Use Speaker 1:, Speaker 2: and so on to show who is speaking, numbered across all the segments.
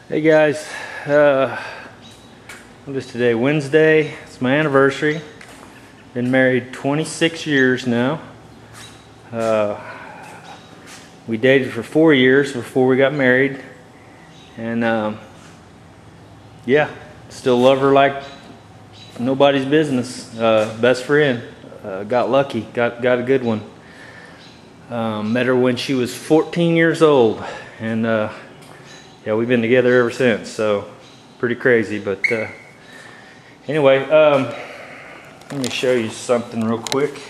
Speaker 1: Hey guys, what is today? Wednesday. It's my anniversary. Been married 26 years now. We dated for 4 years before we got married, and yeah, still love her like nobody's business. Best friend. Got lucky. Got a good one. Met her when she was 14 years old, and yeah, we've been together ever since, so pretty crazy. But anyway, let me show you something real quick.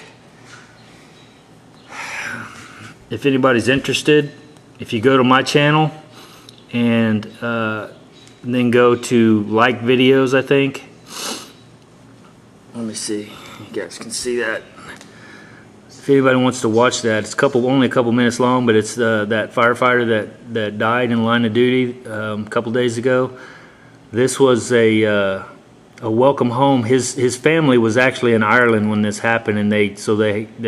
Speaker 1: If anybody's interested, if you go to my channel and then go to like videos, I think. Let me see, you guys can see that. If anybody wants to watch that, it's only a couple minutes long, but it's that firefighter that died in line of duty a couple days ago. This was a welcome home. His family was actually in Ireland when this happened, and they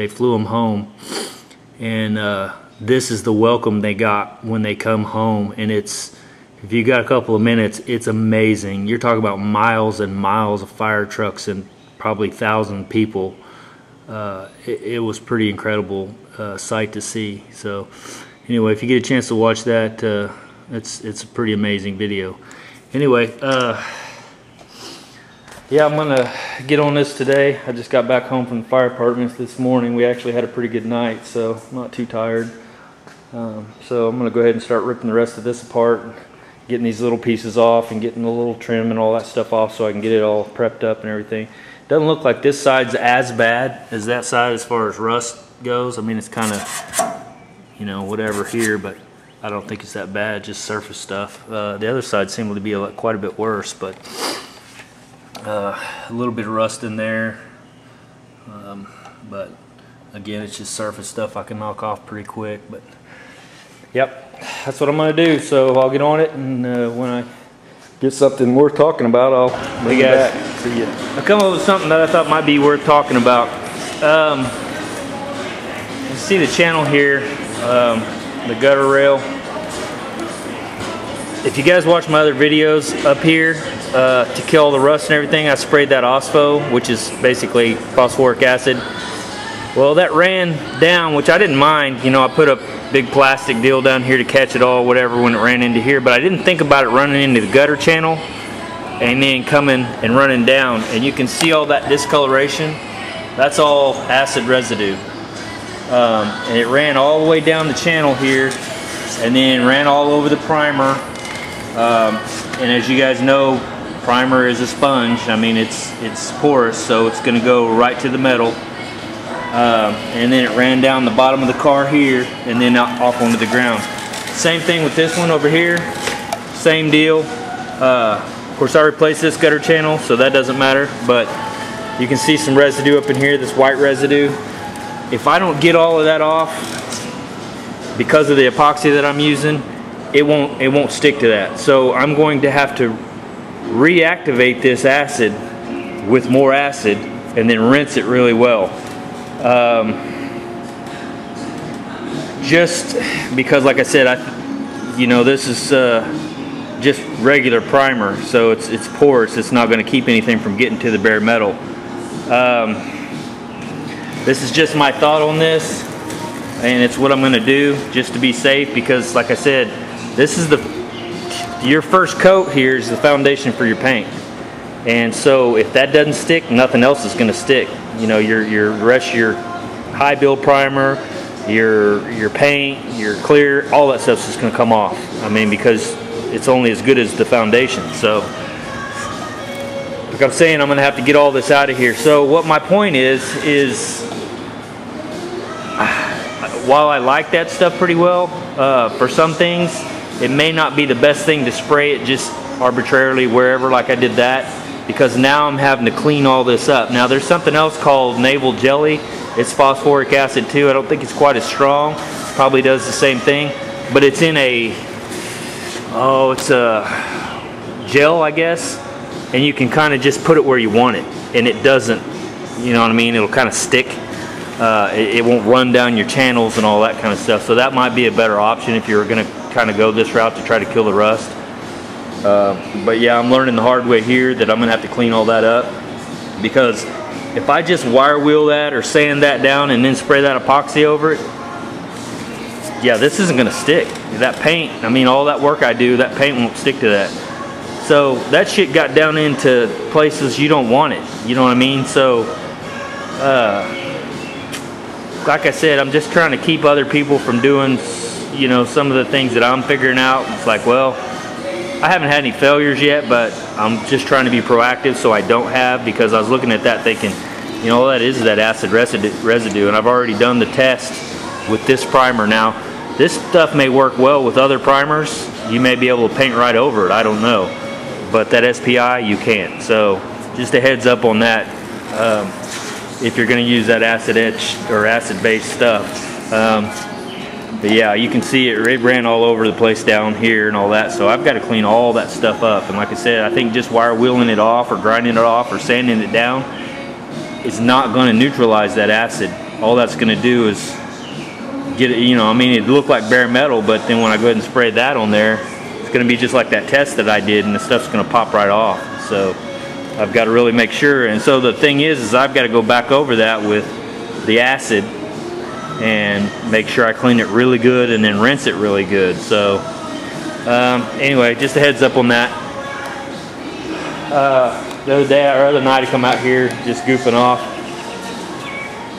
Speaker 1: flew him home. And this is the welcome they got when they come home. And it's, if you got a couple of minutes, it's amazing. You're talking about miles and miles of fire trucks and probably 1,000 people. It was pretty incredible sight to see. So anyway, if you get a chance to watch that, it's a pretty amazing video. Anyway, yeah, I'm gonna get on this today. I just got back home from the fire department this morning. We actually had a pretty good night, so I'm not too tired. So I'm gonna go ahead and start ripping the rest of this apart, getting these little pieces off and getting the little trim and all that stuff off so I can get it all prepped up and everything. Doesn't look like this side's as bad as that side as far as rust goes. I mean, it's kind of, you know, whatever here, but I don't think it's that bad, just surface stuff. The other side seemed to be quite a bit worse, but a little bit of rust in there. But again, it's just surface stuff I can knock off pretty quick. But yep, that's what I'm gonna do. So I'll get on it, and when I get something worth talking about, I'll bring it back. See ya. I come up with something that I thought might be worth talking about. You see the channel here, the gutter rail. If you guys watch my other videos up here, to kill all the rust and everything, I sprayed that OSPO, which is basically phosphoric acid. Well, that ran down, which I didn't mind. You know, I put a big plastic deal down here to catch it all, whatever, when it ran into here, but I didn't think about it running into the gutter channel and then coming and running down. And you can see all that discoloration. That's all acid residue. And it ran all the way down the channel here and then ran all over the primer. And as you guys know, primer is a sponge. I mean, it's porous, so it's going to go right to the metal. And then it ran down the bottom of the car here and then off onto the ground. Same thing with this one over here. Same deal. Of course, I replaced this gutter channel, so that doesn't matter. But you can see some residue up in here, this white residue. If I don't get all of that off, because of the epoxy that I'm using, it won't stick to that. So I'm going to have to reactivate this acid with more acid and then rinse it really well. Just because, like I said, you know, this is just regular primer, so it's porous. It's not going to keep anything from getting to the bare metal. This is just my thought on this, and it's what I'm going to do just to be safe, because like I said, this is your first coat here is the foundation for your paint. And so if that doesn't stick, nothing else is going to stick. You know, your rest of your high build primer, your paint, your clear, all that stuff's just going to come off. I mean, because it's only as good as the foundation. So like I'm saying, I'm going to have to get all this out of here. So what my point is while I like that stuff pretty well, for some things it may not be the best thing to spray it just arbitrarily wherever like I did that, because now I'm having to clean all this up. Now there's something else called naval jelly. It's phosphoric acid too. I don't think it's quite as strong. Probably does the same thing, but it's in it's a gel, I guess, and you can kind of just put it where you want it, and it doesn't, you know what I mean, it'll kind of stick. It won't run down your channels and all that kind of stuff. So that might be a better option if you're going to kind of go this route to try to kill the rust. But yeah, I'm learning the hard way here that I'm gonna have to clean all that up, because if I just wire wheel that or sand that down and then spray that epoxy over it, yeah, this isn't gonna stick. That paint, I mean, all that work I do, that paint won't stick to that. So that shit got down into places you don't want it, you know what I mean? So like I said, I'm just trying to keep other people from doing, you know, some of the things that I'm figuring out. It's like, well, I haven't had any failures yet, but I'm just trying to be proactive so I don't have, because I was looking at that thinking, you know, all that is that acid residue, and I've already done the test with this primer. Now, this stuff may work well with other primers. You may be able to paint right over it, I don't know. But that SPI, you can't. So just a heads up on that, if you're gonna use that acid etch or acid based stuff. But yeah, you can see it ran all over the place down here and all that, so I've got to clean all that stuff up. And like I said, I think just wire wheeling it off or grinding it off or sanding it down is not going to neutralize that acid. All that's going to do is get it, you know, I mean, it looked like bare metal, but then when I go ahead and spray that on there, it's going to be just like that test that I did, and the stuff's going to pop right off. So I've got to really make sure. And so the thing is I've got to go back over that with the acid and make sure I clean it really good and then rinse it really good. So anyway, just a heads up on that. The other day or other night I come out here just goofing off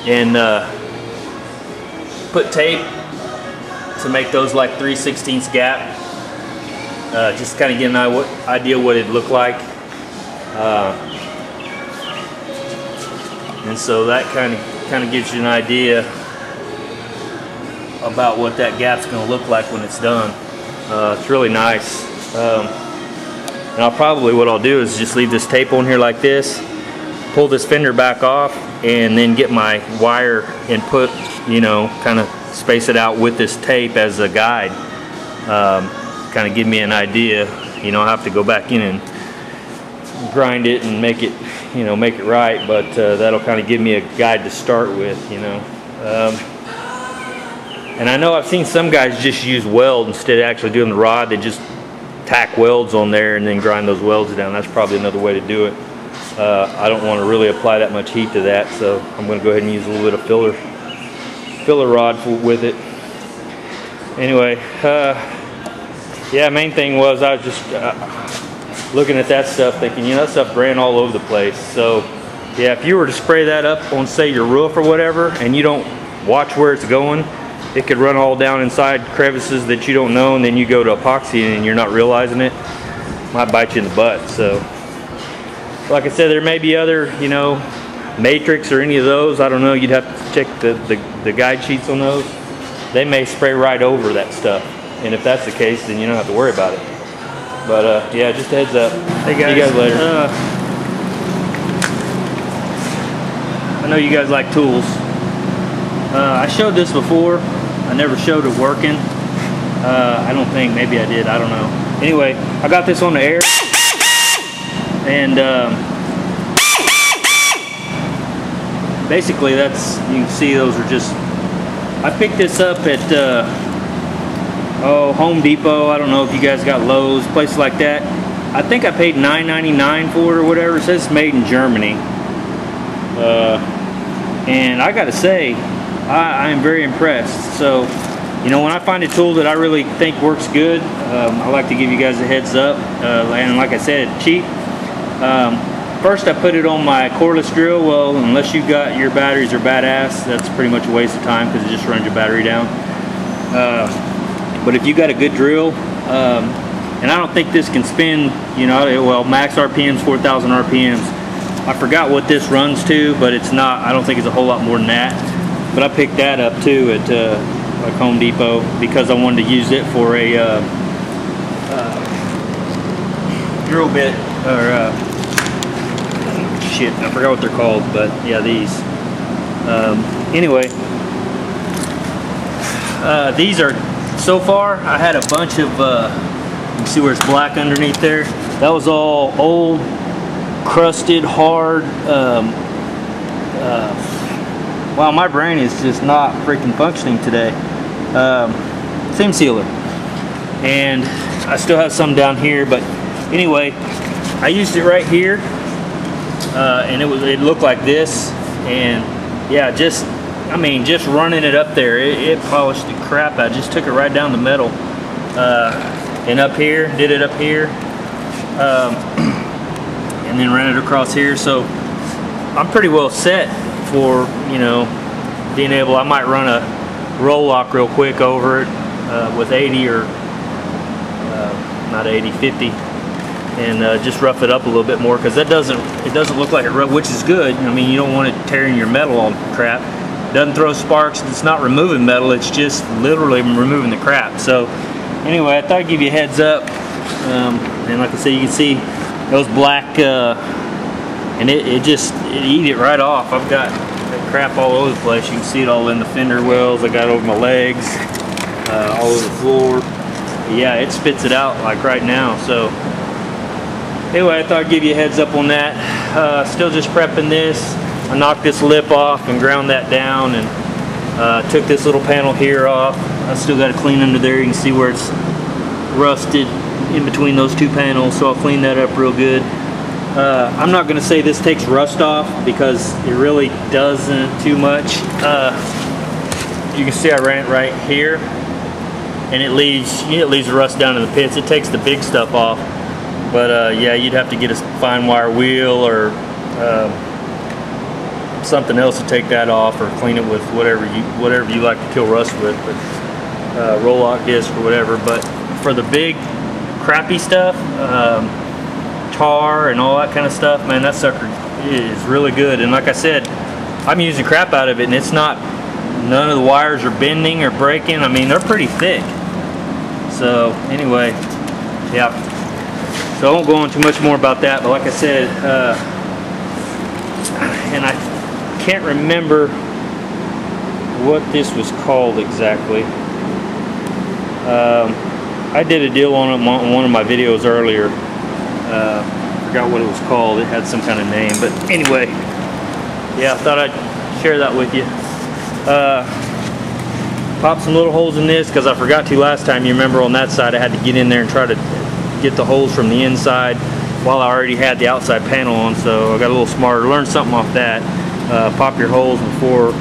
Speaker 1: and put tape to make those like 3/16 gap, just kind of get an idea what it'd look like, and so that kind of gives you an idea about what that gap's going to look like when it's done. It's really nice. And what I'll do is just leave this tape on here like this, pull this fender back off, and then get my wire and put, you know, kind of space it out with this tape as a guide. Kind of give me an idea. You know, I have to go back in and grind it and make it, you know, make it right, but that'll kind of give me a guide to start with, you know. And I know I've seen some guys just use weld instead of actually doing the rod. They just tack welds on there and then grind those welds down. That's probably another way to do it. I don't want to really apply that much heat to that, so I'm going to go ahead and use a little bit of filler rod with it. Anyway, yeah, main thing was I was just looking at that stuff thinking, you know, that stuff ran all over the place. So yeah, if you were to spray that up on, say, your roof or whatever, and you don't watch where it's going, it could run all down inside crevices that you don't know, and then you go to epoxy and you're not realizing it. Might bite you in the butt. So like I said, there may be other, you know, Matrix or any of those. I don't know. You'd have to check the guide sheets on those. They may spray right over that stuff, and if that's the case, then you don't have to worry about it. But yeah, just a heads up.
Speaker 2: Hey guys,
Speaker 1: see you guys later.
Speaker 2: I know you guys like tools. I showed this before. I never showed it working. I don't think, maybe I did, I don't know. Anyway, I got this on the air, and basically that's, you can see those are just, I picked this up at Home Depot. I don't know if you guys got Lowe's, places like that. I think I paid $9.99 for it or whatever. It says it's made in Germany. And I gotta say, I am very impressed. So, you know, when I find a tool that I really think works good, I like to give you guys a heads up. And like I said, cheap. First I put it on my cordless drill. Well, unless you got your batteries are badass, that's pretty much a waste of time because it just runs your battery down. But if you got a good drill, and I don't think this can spin, you know, well, max RPMs, 4,000 RPMs. I forgot what this runs to, but it's not, I don't think it's a whole lot more than that. But I picked that up too at like Home Depot because I wanted to use it for a drill bit, or shit, I forgot what they're called, but yeah, these. Anyway, these are, so far I had a bunch of, you can see where it's black underneath there. That was all old, crusted, hard. Wow, my brain is just not freaking functioning today. Seam sealer, and I still have some down here, but
Speaker 1: anyway, I used it right here, and it looked like this, and yeah, just running it up there, it polished the crap out. Just took it right down the metal, and up here, did it up here, and then ran it across here. So I'm pretty well set for, you know, being able. I might run a roll lock real quick over it with 80 or not 80, 50, and just rough it up a little bit more, because it doesn't look like it, which is good. I mean, you don't want it tearing your metal all crap. It doesn't throw sparks. It's not removing metal. It's just literally removing the crap. So anyway, I thought I'd give you a heads up. And like I said, you can see those black, and it eat it right off. I've got that crap all over the place. You can see it all in the fender wells. I got it over my legs, all over the floor. Yeah, it spits it out like right now. So anyway, I thought I'd give you a heads up on that. Still just prepping this. I knocked this lip off and ground that down, and took this little panel here off. I still got to clean under there. You can see where it's rusted in between those two panels, so I'll clean that up real good. I'm not going to say this takes rust off, because it really doesn't too much. You can see I ran it right here, and it leaves the rust down in the pits. It takes the big stuff off, but yeah, you'd have to get a fine wire wheel or something else to take that off, or clean it with whatever you like to kill rust with, but roll lock disc or whatever. But for the big crappy stuff, tar and all that kind of stuff, man, that sucker is really good. And like I said, I'm using crap out of it, and it's not, none of the wires are bending or breaking. I mean, they're pretty thick. So anyway, yeah, so I won't go on too much more about that, but like I said, and I can't remember what this was called exactly. I did a deal on it on one of my videos earlier. Forgot what it was called. It had some kind of name, but anyway, yeah, I thought I'd share that with you. Pop some little holes in this, because I forgot to last time. You remember on that side I had to get in there and try to get the holes from the inside while I already had the outside panel on, so I got a little smarter. Learned something off that. Pop your holes before,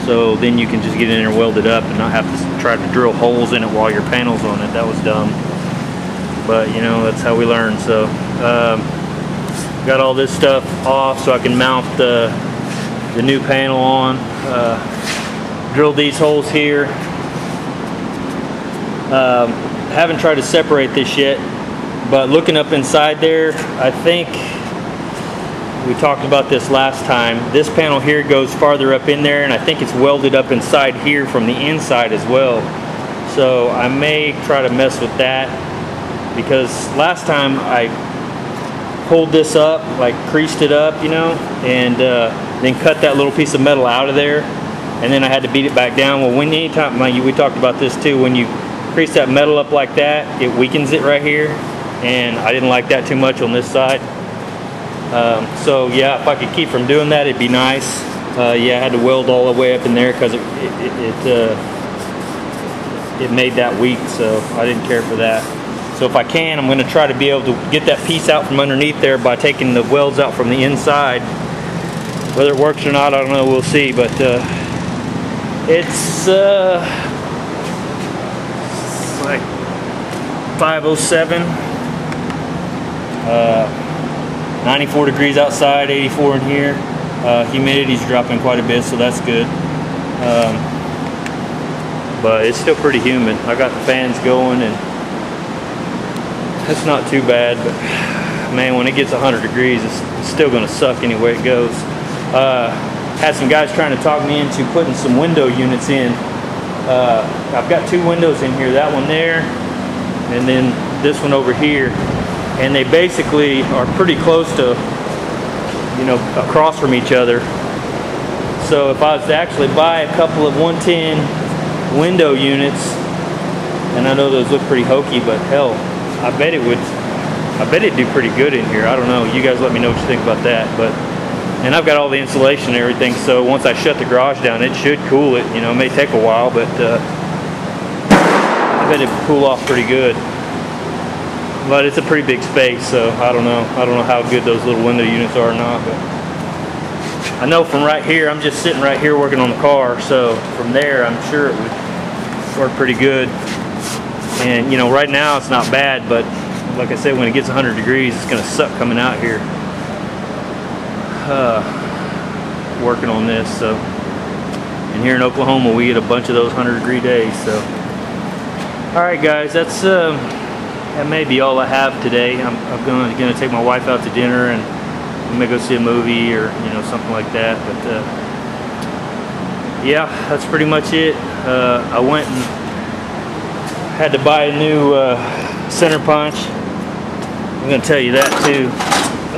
Speaker 1: so then you can just get in there and weld it up and not have to try to drill holes in it while your panel's on it. That was dumb, but you know, that's how we learn. So got all this stuff off so I can mount the new panel on. Drilled these holes here. Haven't tried to separate this yet, but looking up inside there, I think we talked about this last time. This panel here goes farther up in there, and I think it's welded up inside here from the inside as well. So I may try to mess with that, because last time I pulled this up, like creased it up, you know, and then cut that little piece of metal out of there, and then I had to beat it back down. Well, anytime, we talked about this too, when you crease that metal up like that, it weakens it right here, and I didn't like that too much on this side. So yeah, if I could keep from doing that, it'd be nice. Yeah, I had to weld all the way up in there, because it made that weak, so I didn't care for that. So if I can, I'm going to try to be able to get that piece out from underneath there by taking the welds out from the inside. Whether it works or not, I don't know, we'll see. But it's like 5:07. 94 degrees outside, 84 in here. Humidity's dropping quite a bit, so that's good. But it's still pretty humid. I got the fans going, and that's not too bad. But man, when it gets 100 degrees, it's still going to suck anyway it goes. Had some guys trying to talk me into putting some window units in. I've got two windows in here, that one there, and then this one over here. And they basically are pretty close to, you know, across from each other. So if I was to actually buy a couple of 110 window units, and I know those look pretty hokey, but hell, I bet it'd do pretty good in here. I don't know. You guys let me know what you think about that. But and I've got all the insulation and everything, so once I shut the garage down, it should cool it. You know, it may take a while, but I bet it'd cool off pretty good. but it's a pretty big space, so I don't know how good those little window units are or not, but I know from right here, I'm just sitting right here working on the car, so from there I'm sure it would work pretty good. And you know, right now it's not bad, but like I said, when it gets 100 degrees, it's going to suck coming out here working on this. So, and here in Oklahoma, we get a bunch of those 100-degree days. So, all right, guys, that may be all I have today. I'm gonna take my wife out to dinner, and I'm gonna go see a movie or something like that. But yeah, that's pretty much it. I went and had to buy a new center punch. I'm going to tell you that too.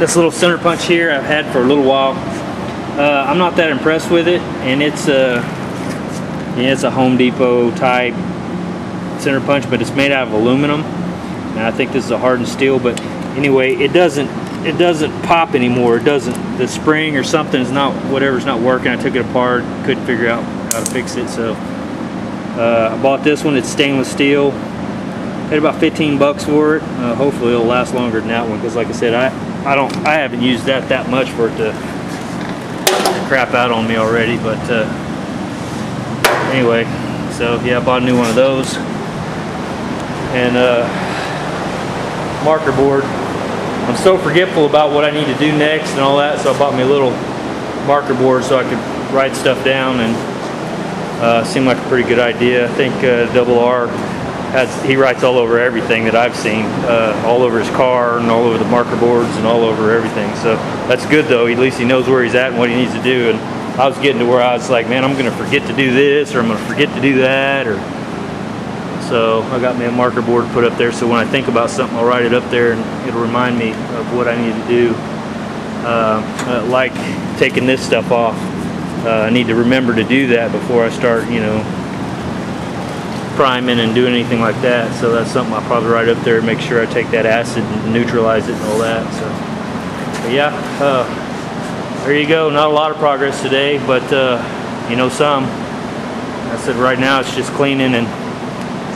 Speaker 1: This little center punch here I've had for a little while. I'm not that impressed with it, and it's a Home Depot type center punch, but it's made out of aluminum, and I think this is a hardened steel. But anyway, it doesn't pop anymore. It doesn't. The spring or something is not, whatever's not working. I took it apart, couldn't figure out how to fix it, so I bought this one. It's stainless steel. Paid about 15 bucks for it. Hopefully it'll last longer than that one, because like I said, I haven't used that much for it to crap out on me already. But anyway, so yeah, I bought a new one of those, and marker board. I'm so forgetful about what I need to do next and all that, so I bought me a little marker board so I could write stuff down, and seemed like a pretty good idea. I think Double R he writes all over everything that I've seen, all over his car and all over the marker boards and all over everything. So that's good, though. At least he knows where he's at and what he needs to do. And I was getting to where I was like, man, I'm going to forget to do this, or I'm going to forget to do that. Or so I got me a marker board put up there, so when I think about something, I'll write it up there, and it'll remind me of what I need to do. Like taking this stuff off. I need to remember to do that before I start, priming and doing anything like that. So that's something I'll probably write up there and make sure I take that acid and neutralize it and all that. So, but yeah, there you go. Not a lot of progress today, but some. I said right now it's just cleaning and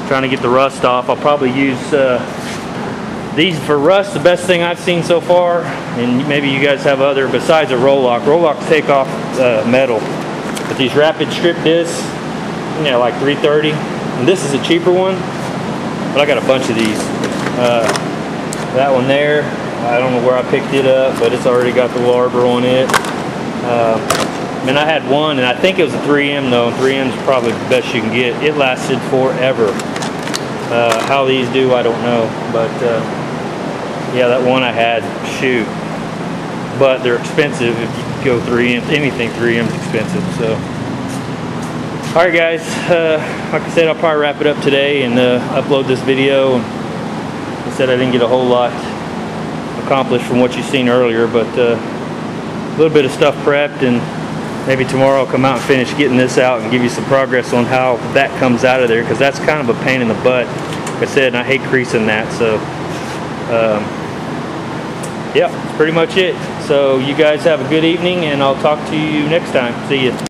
Speaker 1: trying to get the rust off. I'll probably use these for rust. The best thing I've seen so far, and maybe you guys have other besides a Roloc. Roloc's take off metal, but these rapid strip discs, like 330. And this is a cheaper one, but I got a bunch of these. That one there, I don't know where I picked it up, but it's already got the little arbor on it. And I had one, and I think it was a 3M though. 3M is probably the best you can get. It lasted forever. How these do, I don't know, but yeah, that one I had, shoot. But they're expensive if you go 3M. Anything 3M is expensive, so. Alright guys, like I said, I'll probably wrap it up today and upload this video. Like I said, I didn't get a whole lot accomplished from what you've seen earlier, but a little bit of stuff prepped, and maybe tomorrow I'll come out and finish getting this out and give you some progress on how that comes out of there, because that's kind of a pain in the butt. Like I said, and I hate creasing that, so yeah, that's pretty much it. So you guys have a good evening, and I'll talk to you next time. See you.